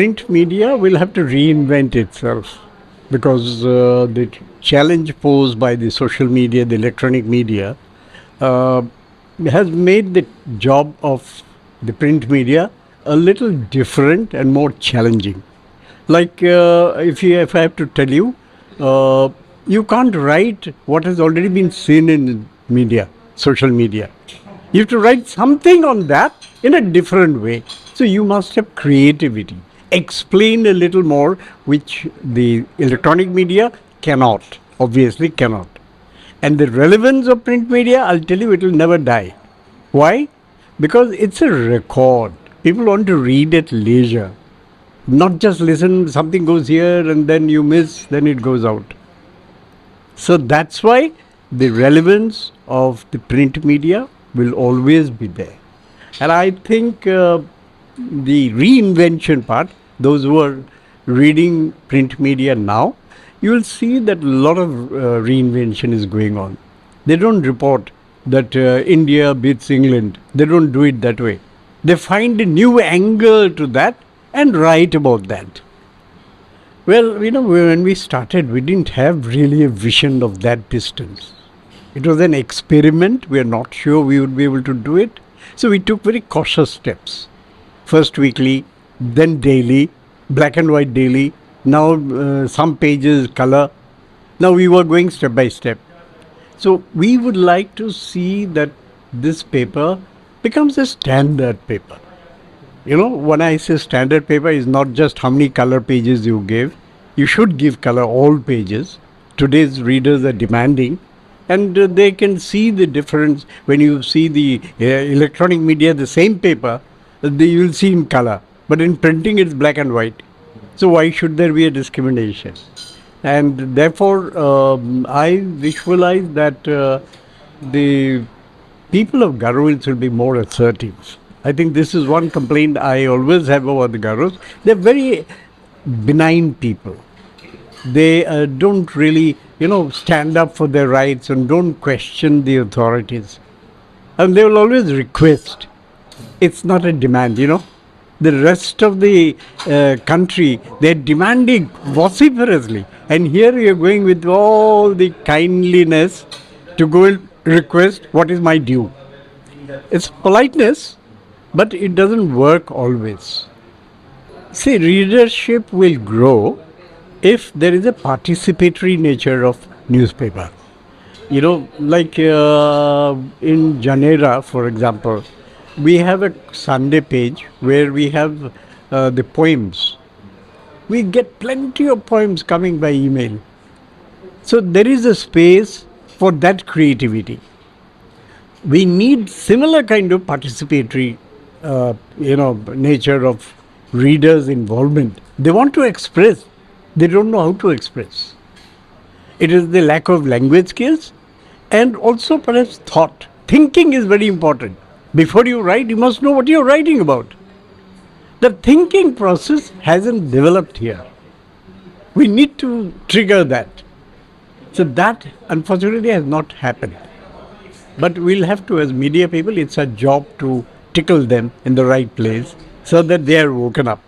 print media will have to reinvent itself because the challenge posed by the social media, the electronic media, uh, has made the job of the print media a little different and more challenging. Like if I have to tell you, you can't write what has already been seen in media, social media. You have to write something on that in a different way. So you must have creativity. Explain a little more, which the electronic media cannot, obviously cannot. And the relevance of print media, I'll tell you, it will never die. Why? Because it's a record. People want to read at leisure, not just listen, something goes here and then you miss, then it goes out. So that's why the relevance of the print media will always be there. And I think the reinvention part, those who are reading print media now, you will see that a lot of reinvention is going on. They don't report that India beats England. They don't do it that way. They find a new angle to that and write about that. Well, when we started, we didn't have really a vision of that distance. It was an experiment. We are not sure we would be able to do it. So we took very cautious steps. First weekly, then daily, black and white daily, now some pages color. Now we were going step by step. So we would like to see that this paper becomes a standard paper. When I say standard paper, is not just how many color pages you give. You should give color all pages. Today's readers are demanding, and they can see the difference. When you see the electronic media, the same paper, you will see in color. But in printing, it's black and white. So why should there be a discrimination? And therefore, I visualize that the people of Garo will be more assertive. I think this is one complaint I always have about the Garos. They're very benign people. They don't really, stand up for their rights and don't question the authorities. And they will always request. It's not a demand, The rest of the country, they're demanding vociferously. And here you're going with all the kindliness to go and request what is my due. It's politeness, but it doesn't work always. See, readership will grow if there is a participatory nature of newspaper. Like in Janera, for example, we have a Sunday page where we have the poems. We get plenty of poems coming by email. So there is a space for that creativity. We need similar kind of participatory nature of readers' involvement. They want to express. They don't know how to express. It is the lack of language skills and also perhaps thought. Thinking is very important. Before you write, you must know what you're writing about. The thinking process hasn't developed here. We need to trigger that. So that, unfortunately, has not happened. But we'll have to, as media people, it's our job to tickle them in the right place so that they are woken up.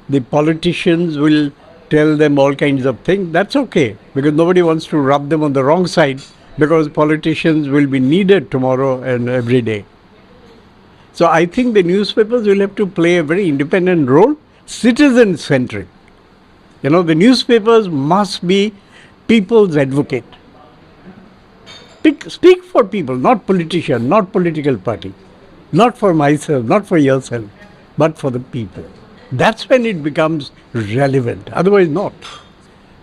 The politicians will tell them all kinds of things. That's okay, because nobody wants to rub them on the wrong side, because politicians will be needed tomorrow and every day. So I think the newspapers will have to play a very independent role, citizen-centric. The newspapers must be people's advocate. Speak for people, not politician, not political party, not for myself, not for yourself, but for the people. That's when it becomes relevant. Otherwise, not.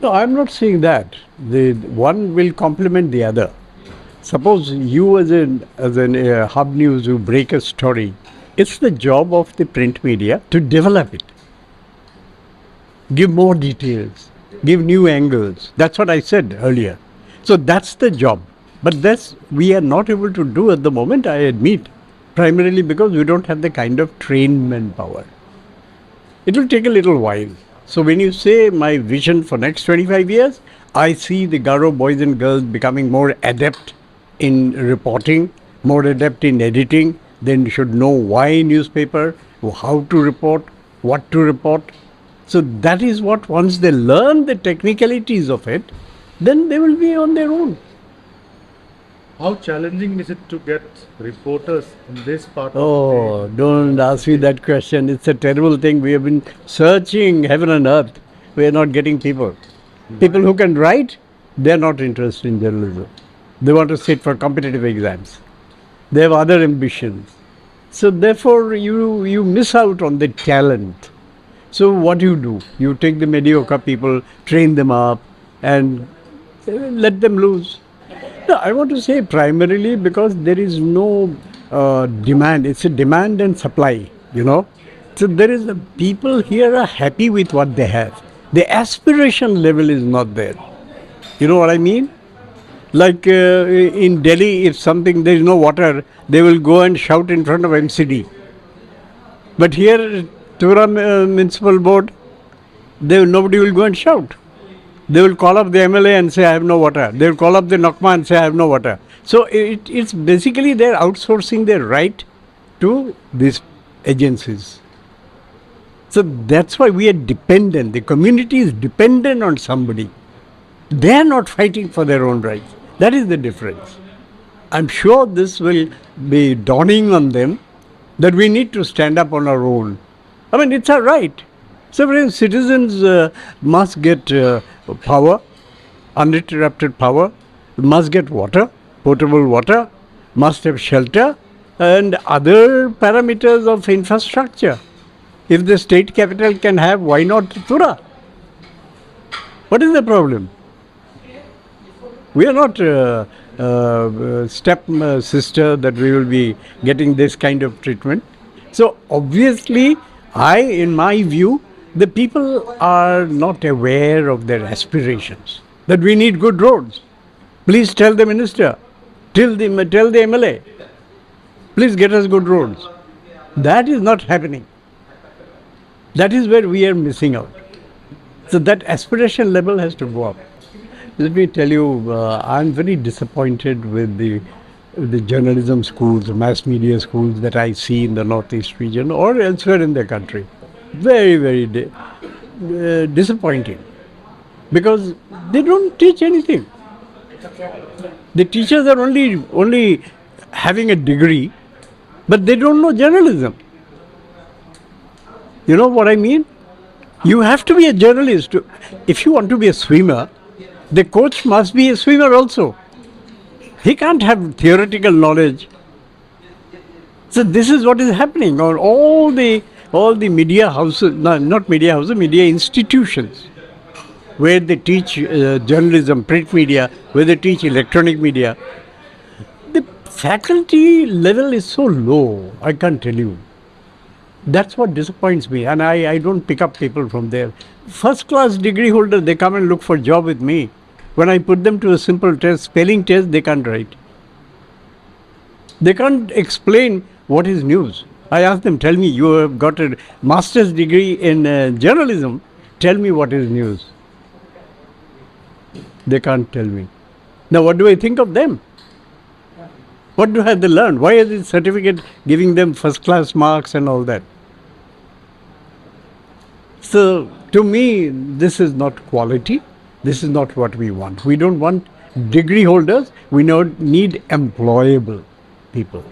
No, I'm not saying that. The one will complement the other. Suppose you as an hub news, you break a story. It's the job of the print media to develop it. Give more details. Give new angles. That's what I said earlier. So that's the job. But that's we are not able to do at the moment, I admit. Primarily because we don't have the kind of trained manpower. It will take a little while. So when you say my vision for next 25 years, I see the Garo boys and girls becoming more adept in reporting, more adept in editing. Then should know why newspaper, how to report, what to report. So that is what, once they learn the technicalities of it, then they will be on their own. How challenging is it to get reporters in this part Oh, of don't ask me that question. It's a terrible thing. We have been searching heaven and earth. We are not getting people. People who can write, they are not interested in journalism. They want to sit for competitive exams. They have other ambitions. So therefore, you miss out on the talent. So what do? You take the mediocre people, train them up, and let them loose. No, I want to say primarily because there is no demand. It's a demand and supply, you know. So there is people here are happy with what they have. The aspiration level is not there. You know what I mean? Like in Delhi, if something there is no water, they will go and shout in front of MCD. But here, Tura Municipal Board, nobody will go and shout. They will call up the MLA and say, I have no water. They will call up the NOCMA and say, I have no water. So it's basically they're outsourcing their right to these agencies. So that's why we are dependent. The community is dependent on somebody. They are not fighting for their own rights. That is the difference. I'm sure this will be dawning on them that we need to stand up on our own. I mean, it's our right. So citizens must get power, uninterrupted power, must get water, potable water, must have shelter, and other parameters of infrastructure. If the state capital can have, why not Tura? What is the problem? We are not step sister that we will be getting this kind of treatment. So obviously, in my view, the people are not aware of their aspirations. That we need good roads. Please tell the minister, tell the MLA, please get us good roads. That is not happening. That is where we are missing out. So that aspiration level has to go up. Let me tell you, I'm very disappointed with the journalism schools, mass media schools that I see in the Northeast region or elsewhere in the country. Very, very disappointing because they don't teach anything. The teachers are only having a degree, but they don't know journalism. You know what I mean? You have to be a journalist. If you want to be a swimmer, the coach must be a swimmer also. He can't have theoretical knowledge. So this is what is happening on all the media houses, no, not media houses, media institutions, where they teach journalism, print media, where they teach electronic media. The faculty level is so low, I can't tell you. That's what disappoints me, and I don't pick up people from there. First class degree holder, they come and look for a job with me. When I put them to a simple test, spelling test, they can't write. They can't explain what is news. I ask them, tell me, you have got a master's degree in journalism, tell me what is news. They can't tell me. Now what do I think of them? What do have they learned? Why is this certificate giving them first class marks and all that? So to me, this is not quality. This is not what we want. We don't want degree holders. We need employable people.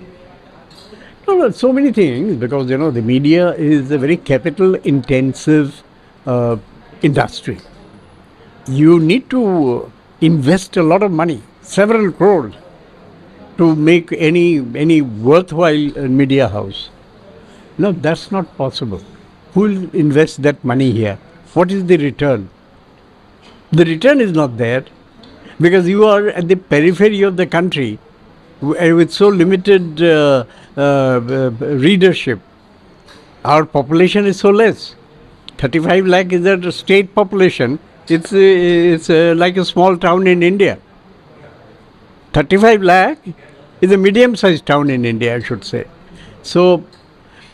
No, so many things, because the media is a very capital intensive industry. You need to invest a lot of money, several crores, to make any worthwhile media house. No, that's not possible. Who will invest that money here? What is the return? The return is not there because you are at the periphery of the country with so limited readership. Our population is so less. 35 lakh is the state population. It's like a small town in India. 35 lakh is a medium-sized town in India, I should say. So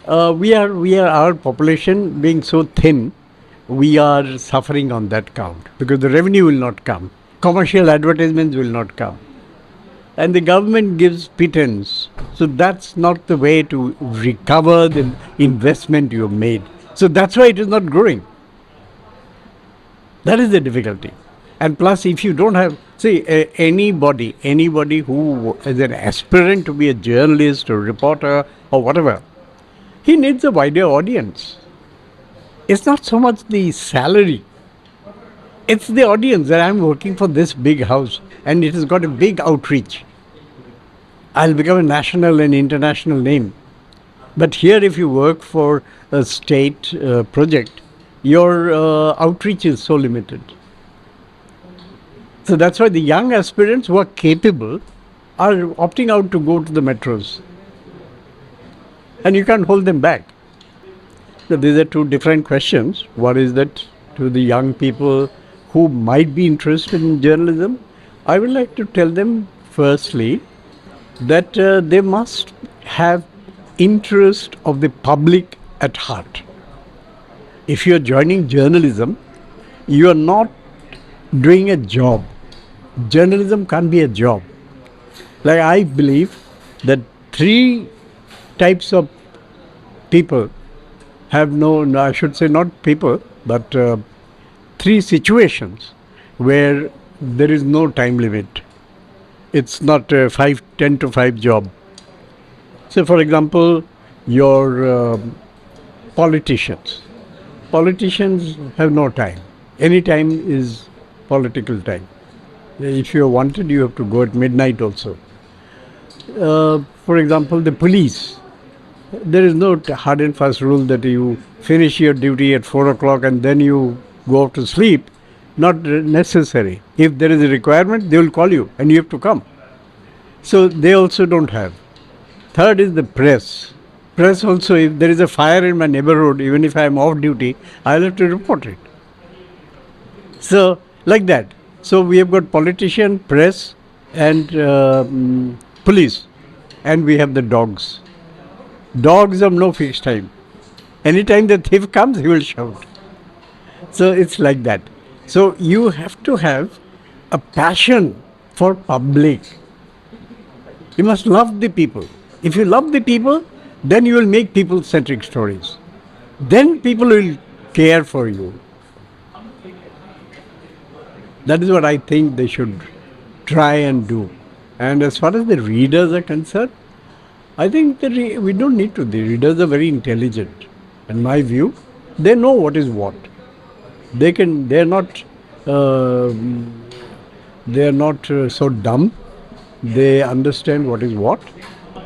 our population being so thin, we are suffering on that count because the revenue will not come. Commercial advertisements will not come. And the government gives pittance. So that's not the way to recover the investment you have made. So that's why it is not growing. That is the difficulty. And plus, if you don't have, see, anybody who is an aspirant to be a journalist or reporter or whatever, he needs a wider audience. It's not so much the salary, it's the audience that I'm working for this big house and it has got a big outreach. I'll become a national and international name. But here, if you work for a state project, your outreach is so limited. So that's why the young aspirants who are capable are opting out to go to the metros. And you can't hold them back. So these are two different questions. One is that to the young people who might be interested in journalism, I would like to tell them firstly that they must have interest of the public at heart. If you are joining journalism, you are not doing a job. Journalism can't be a job. Like I believe that three types of people have no, I should say not people, but three situations where there is no time limit. It's not a 10 to 5 job. So, for example, your politicians. Politicians have no time. Any time is political time. If you are wanted, you have to go at midnight also. For example, the police. There is no hard and fast rule that you finish your duty at 4 o'clock and then you go off to sleep. Not necessary. If there is a requirement, they will call you and you have to come. So they also don't have. Third is the press. Press also, if there is a fire in my neighborhood, even if I am off duty, I'll have to report it. So, like that. So we have got politician, press, and police, and we have the dogs. Dogs have no fixed time. Anytime the thief comes, he will shout. So it's like that. So you have to have a passion for public. You must love the people. If you love the people, then you will make people-centric stories. Then people will care for you. That is what I think they should try and do. And as far as the readers are concerned, I think that we don't need to. The readers are very intelligent. In my view, they know what is what. They can. They are not. They are not so dumb. They understand what is what,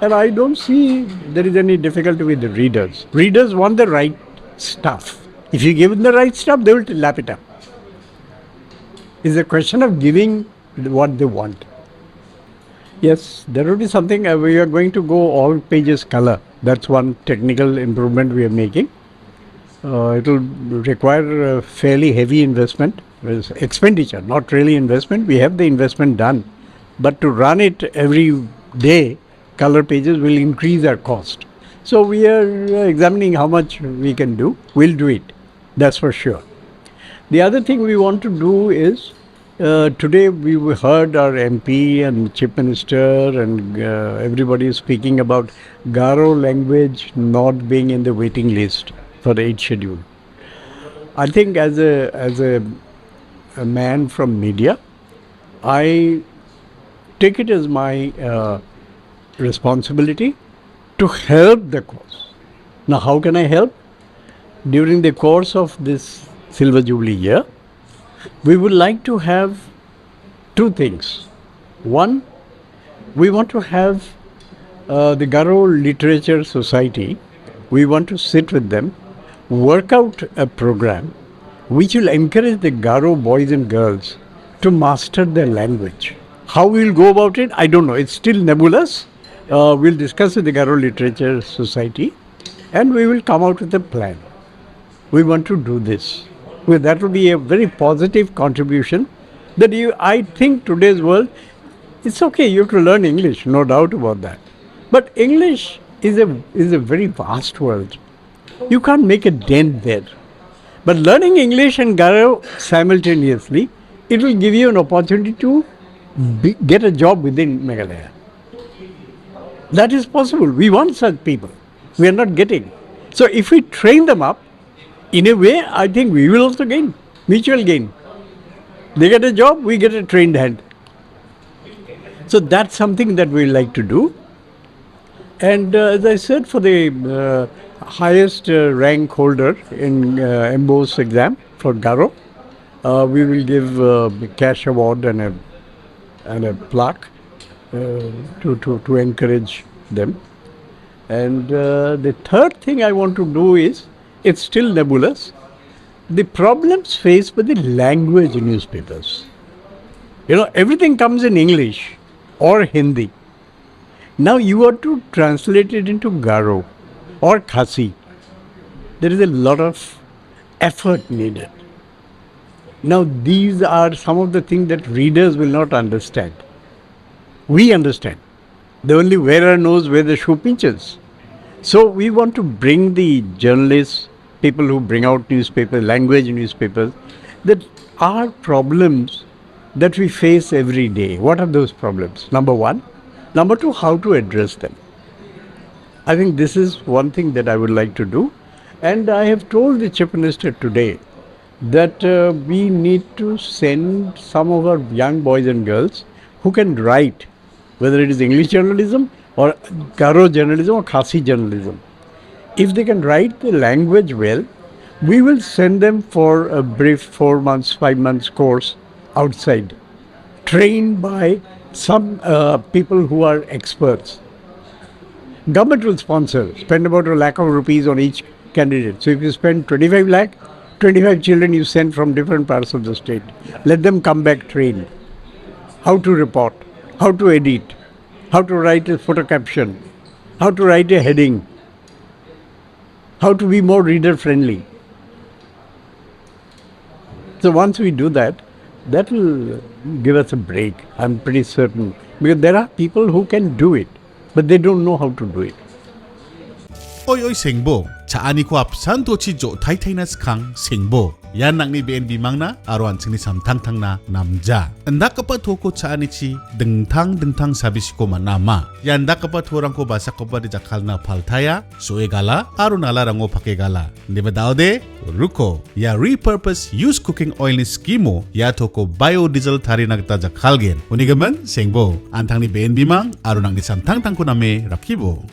and I don't see there is any difficulty with the readers. Readers want the right stuff. If you give them the right stuff, they will lap it up. It's a question of giving what they want. Yes, there will be something. We are going to go all pages color. That's one technical improvement we are making. It will require a fairly heavy investment, expenditure, not really investment. We have the investment done, but to run it every day, color pages will increase our cost. So we are examining how much we can do. We'll do it. That's for sure. The other thing we want to do is, today we heard our MP and Chief Minister and everybody is speaking about Garo language not being in the waiting list for the 8th schedule. I think as a man from media, I take it as my responsibility to help the cause. Now, how can I help? During the course of this Silver Jubilee year, we would like to have two things. One, we want to have the Garo Literature Society, we want to sit with them, work out a program which will encourage the Garo boys and girls to master their language. How we will go about it, I don't know. It's still nebulous. We'll discuss with the Garo Literature Society and we will come out with a plan. We want to do this. Well, that will be a very positive contribution that I think today's world, it's okay, you have to learn English, no doubt about that. But English is a very vast world. You can't make a dent there. But learning English and Garo simultaneously, it will give you an opportunity to get a job within Meghalaya. That is possible. We want such people. We are not getting. So if we train them up, In a way, I think we will also gain, mutual gain. They get a job, we get a trained hand. So that's something that we like to do. And as I said, for the highest rank holder in MBO's exam for Garo, we will give a cash award and a plaque to encourage them. And the third thing I want to do is, it's still nebulous, the problems faced by the language newspapers. You know, everything comes in English or Hindi. Now you have to translate it into Garo or Khasi. There is a lot of effort needed. Now these are some of the things that readers will not understand. We understand. The only wearer knows where the shoe pinches. So we want to bring the journalists, people who bring out newspapers, language newspapers, that are problems that we face every day. What are those problems? Number one. Number two, how to address them. I think this is one thing that I would like to do. And I have told the Chief Minister today that we need to send some of our young boys and girls who can write, whether it is English journalism or Garo journalism or Khasi journalism. If they can write the language well, we will send them for a brief 4 months, 5 months course outside, trained by some people who are experts. Government will spend about ₹1 lakh on each candidate. So if you spend 25 lakh, 25 children you send from different parts of the state. Let them come back trained. How to report, how to edit, how to write a photo caption, how to write a heading, how to be more reader friendly. So once we do that, that will give us a break, I'm pretty certain. Because there are people who can do it, but they don't know how to do it. Oy sengbo, chaani ko apsan tochi jo thai na skang sengbo. Yan nang ni BNB mangna aruan sini samtang tang na namja. Anda kapat ko chaani chi dengtang sabisi ko manama. Yan da kapat orang ko basa ko ba di jakal na paltaya, soegala, arunala rango pakegala. Diba daude? Ruko, ya repurpose use cooking oil ni skimo, ya toko biodiesel tari nagta jakalgen. Unigaman, sengbo, antang ni BNB mang, arunang ni samtang tang ko name rakibo.